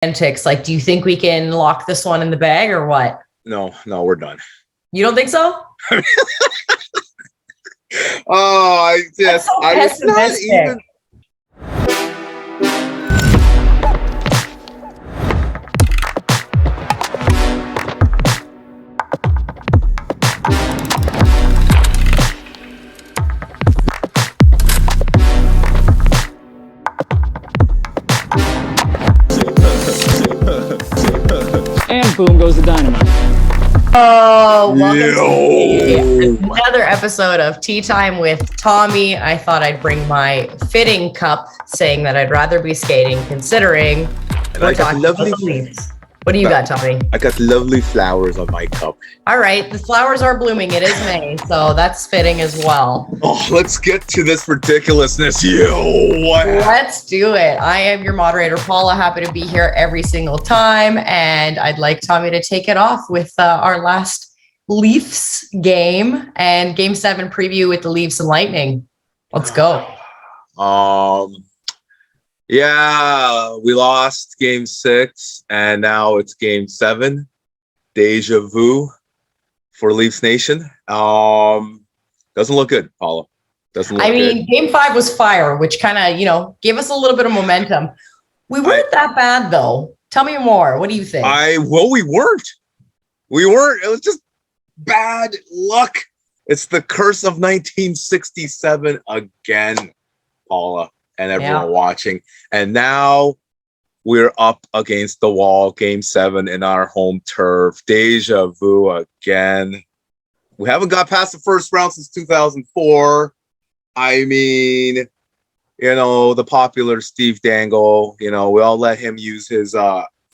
Antics. Like, do you think we can lock this one in the bag or what? No, we're done. You don't think so? Oh, That's so it's not even. And boom goes the dynamite. Oh, welcome to another episode of Tea Time with Tommy. I thought I'd bring my fitting cup, saying that I'd rather be skating, considering we're talking about the Leafs. What do you got, Tommy? I got lovely flowers on my cup. All right, the flowers are blooming. It is May, so that's fitting as well. Oh, let's get to this ridiculousness. Let's do it. I am your moderator, Paula. Happy to be here every single time, and I'd like Tommy to take it off with our last Leafs game and Game 7 preview with the Leafs and Lightning. Let's go. Yeah, we lost Game 6, and now it's Game 7. Deja vu for Leafs Nation. Doesn't look good, Paula. Doesn't look good. Game 5 was fire, which kind of, gave us a little bit of momentum. We weren't that bad, though. Tell me more. What do you think? We weren't. We weren't. It was just bad luck. It's the curse of 1967 again, Paula. And everyone watching. And now we're up against the wall, Game 7 in our home turf. Deja vu again. We haven't got past the first round since 2004. I mean, the popular Steve Dangle, we all let him use his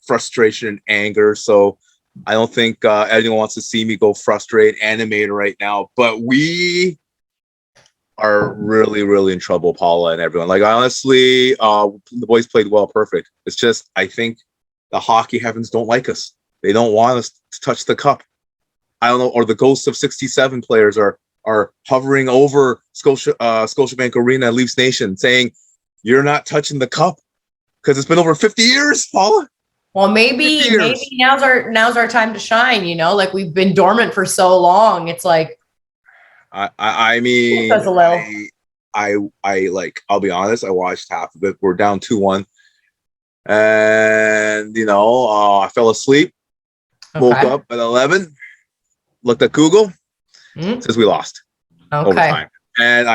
frustration and anger. So I don't think anyone wants to see me go frustrate animated right now. But we are really, really in trouble, Paula and everyone. Like, honestly, the boys played well, perfect. It's just, I think the hockey heavens don't like us. They don't want us to touch the cup. I don't know, or the ghosts of 67 players are hovering over Scotiabank Arena, Leafs Nation, saying, you're not touching the cup. Because it's been over 50 years, Paula. Well, maybe now's our time to shine, like we've been dormant for so long. It's like, I mean, I'll be honest, I watched half of it. We're down 2-1. And, I fell asleep, woke up at 11, looked at Google, says we lost overtime. And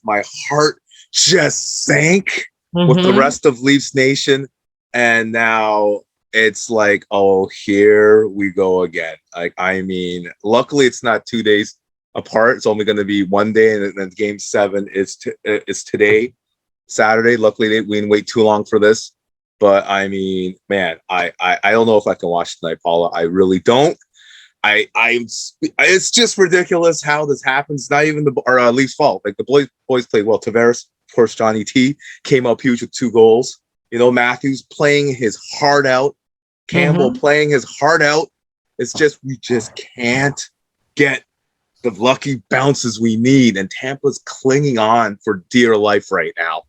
my heart just sank with the rest of Leafs Nation. And now it's like, oh, here we go again. Luckily it's not 2 days apart. It's only going to be 1 day, and then Game 7 is today, Saturday. Luckily, we didn't wait too long for this. But man, I don't know if I can watch tonight, Paula. I really don't. It's just ridiculous how this happens. It's not even our Leafs' fault. Like, the boys played well. Tavares, of course, Johnny T came up huge with 2 goals. Matthews playing his heart out. Campbell playing his heart out. It's just, we just can't get the lucky bounces we need, and Tampa's clinging on for dear life right now.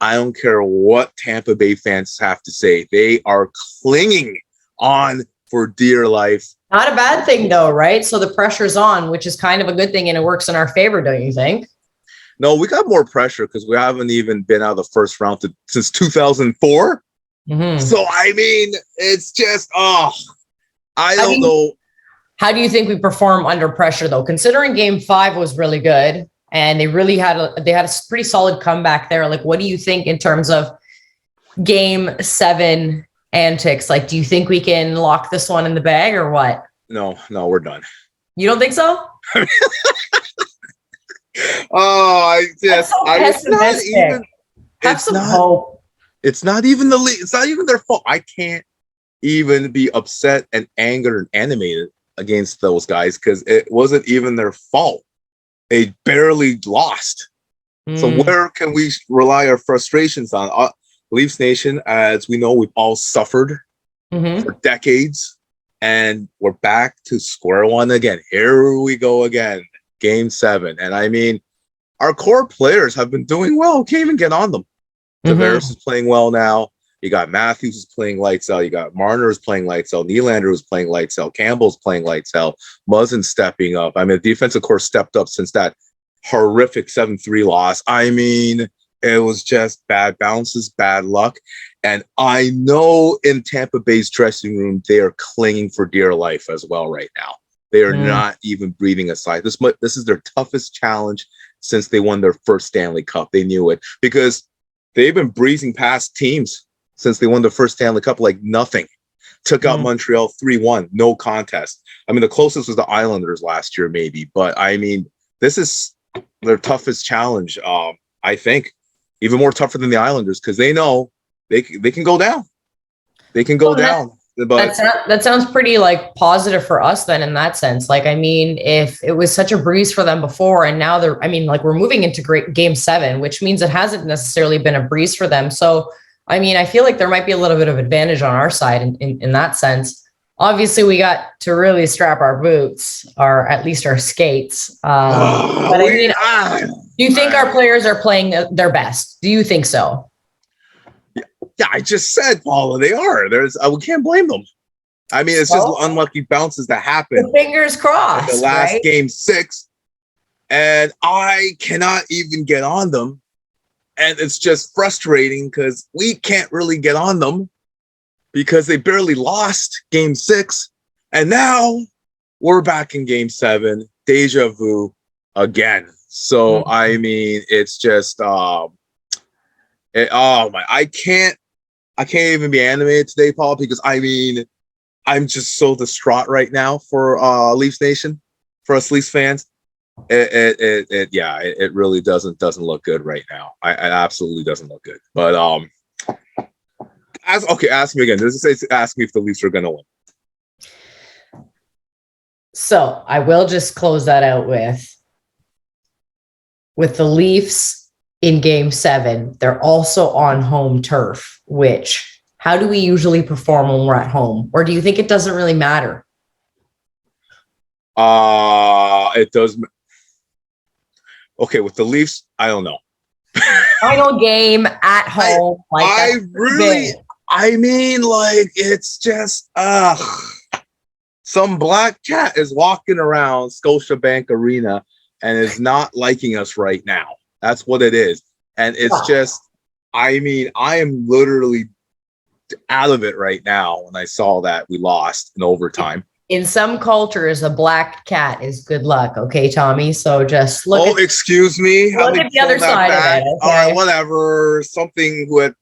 I don't care what Tampa Bay fans have to say. They are clinging on for dear life. Not a bad thing, though, right? So the pressure's on, which is kind of a good thing, and it works in our favor, don't you think? No, we got more pressure because we haven't even been out of the first round since 2004. So, it's just, I don't know. How do you think we perform under pressure, though? Considering Game 5 was really good, and they really had a pretty solid comeback there. Like, what do you think in terms of Game 7 antics? Like, do you think we can lock this one in the bag or what? No, we're done. You don't think so? It's not even. Have some hope. It's not even it's not even their fault. I can't even be upset and angered and animated against those guys because it wasn't even their fault. They barely lost. So where can we rely our frustrations on? Leafs Nation, as we know, we've all suffered for decades, and we're back to square one again. Here we go again. Game 7. And our core players have been doing well. Can't even get on them. Tavares is playing well now. You got Matthews is playing lights out. You got Marner is playing lights out. Nylander was playing lights out. Campbell's playing lights out. Muzzin stepping up. I mean, the defensive core stepped up since that horrific 7-3 loss. I mean, it was just bad bounces, bad luck. And I know in Tampa Bay's dressing room, they are clinging for dear life as well right now. They are not even breathing a sigh. This is their toughest challenge since they won their first Stanley Cup. They knew it because they've been breezing past teams since they won the first Stanley Cup like nothing. Took out Montreal 3-1, no contest. I mean, the closest was the Islanders last year, maybe. But, I mean, this is their toughest challenge, I think. Even more tougher than the Islanders because they know they can go down. They can go down. But that sounds pretty like positive for us then in that sense. Like, I mean, if it was such a breeze for them before and now we're moving into game 7, which means it hasn't necessarily been a breeze for them. So, I mean, I feel like there might be a little bit of advantage on our side in that sense. Obviously, we got to really strap our boots, or at least our skates. But I mean, do you think our players are playing their best? Do you think so? Yeah, I just said, Paula, they are. We can't blame them. I mean, it's just unlucky bounces that happen. Fingers crossed. In the last game 6, and I cannot even get on them. And it's just frustrating because we can't really get on them because they barely lost game 6. And now we're back in game 7, deja vu again. So, I mean, it's just, I can't even be animated today, Paul, because I mean, I'm just so distraught right now for Leafs Nation, for us Leafs fans. It really doesn't look good right now. It absolutely doesn't look good. But ask me again. Does it say ask me if the Leafs are gonna win? So I will just close that out with the Leafs in game 7. They're also on home turf, which how do we usually perform when we're at home? Or do you think it doesn't really matter? It does. Okay, with the Leafs, I don't know. Final game at home. I mean, like, it's just, some black cat is walking around Scotiabank Arena and is not liking us right now. That's what it is. And it's just, I mean, I am literally out of it right now when I saw that we lost in overtime. In some cultures, a black cat is good luck. Okay, Tommy. So just look. Oh, excuse me. Look at the other side of it. Okay? All right, whatever. Something with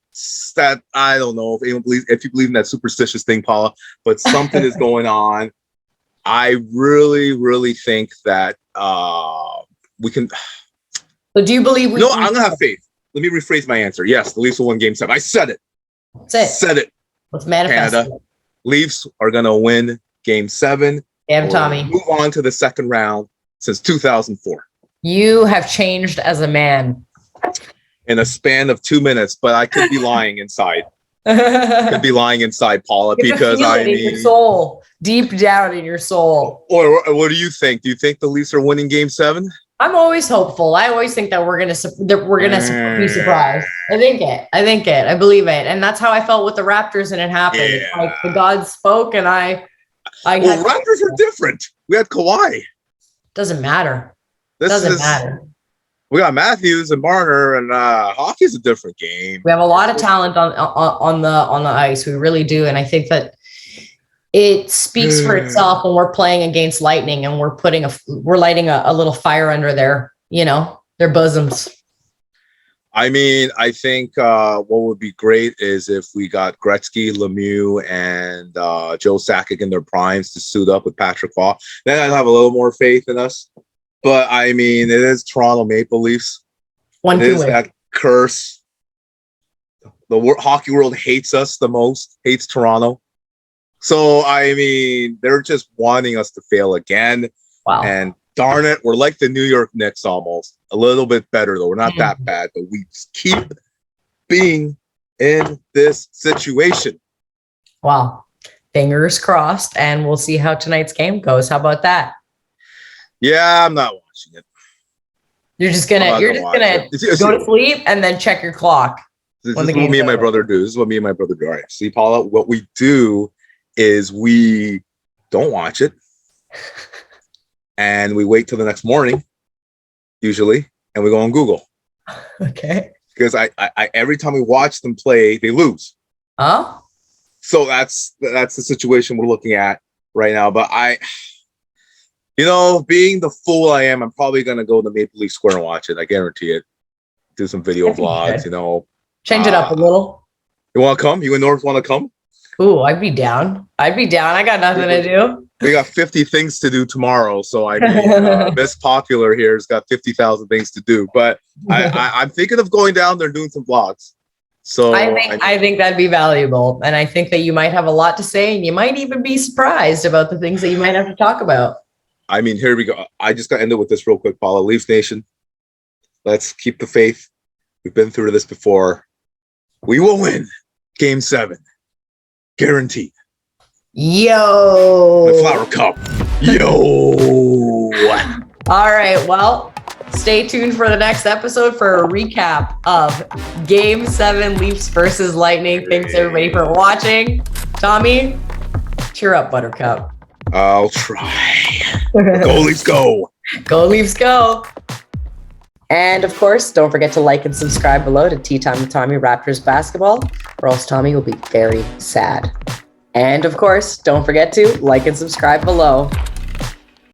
that I don't know if you believe in that superstitious thing, Paula. But something is going on. I really, really think that we can. So do you believe we? No, I'm gonna have faith. Let me rephrase my answer. Yes, the Leafs will win game 7. I said it. That's it. Said it. Let's manifest Canada. it. Leafs are gonna win game 7. Damn, Tommy. Move on to the second round since 2004. You have changed as a man. In a span of 2 minutes, but I could be lying inside. Could be lying inside, Paula, because I mean, your soul, deep down in your soul. Or what do you think? Do you think the Leafs are winning game 7? I'm always hopeful. I always think that we're gonna be surprised. I think it. I believe it, and that's how I felt with the Raptors, and it happened. Yeah. Like the gods spoke, and I Well, Raptors are different. We had Kawhi. Doesn't matter. Doesn't matter. We got Matthews and Marner, and hockey's a different game. We have a lot of talent on the ice. We really do, and I think that it speaks for itself when we're playing against Lightning and we're lighting a little fire under their bosoms. I mean, I think what would be great is if we got Gretzky, Lemieux, and Joe Sakic in their primes to suit up with Patrick Waugh. Then I'd have a little more faith in us. But I mean, it is Toronto Maple Leafs. It is that curse. The hockey world hates us the most, hates Toronto. So, I mean, they're just wanting us to fail again. Wow. And darn it, we're like the New York Knicks almost. A little bit better, though. We're not that bad, but we keep being in this situation. Wow. Fingers crossed, and we'll see how tonight's game goes. How about that? Yeah, I'm not watching it. You're just gonna go to sleep and then check your clock. This When is the what me and game's my over. brother do. This is what me and my brother do. All right. See, Paula, what we do is we don't watch it. And we wait till the next morning, usually, and we go on Google. Okay. Because I every time we watch them play, they lose. Huh? So that's the situation we're looking at right now. But being the fool I am, I'm probably gonna go to Maple Leaf Square and watch it. I guarantee it. Do some video I think you vlogs, should. Change it up a little. You want to come? You and Norbz want to come? Ooh, I'd be down. I got nothing to do. We got 50 things to do tomorrow. So I mean, Miss Popular here has got 50,000 things to do. But I'm thinking of going down there and doing some vlogs. So I think that'd be valuable. And I think that you might have a lot to say, and you might even be surprised about the things that you might have to talk about. I mean, here we go. I just got to end it with this real quick, Paula. Leafs Nation, let's keep the faith. We've been through this before. We will win Game 7. Guaranteed. Yo. The Flower Cup. Yo. All right. Well, stay tuned for the next episode for a recap of Game 7 Leafs versus Lightning. Thanks everybody for watching. Tommy, cheer up, Buttercup. I'll try. Go Leafs, go. Go Leafs, go. And of course, don't forget to like and subscribe below to Tea Time with Tommy Raptors Basketball, or else Tommy will be very sad. And of course, don't forget to like and subscribe below.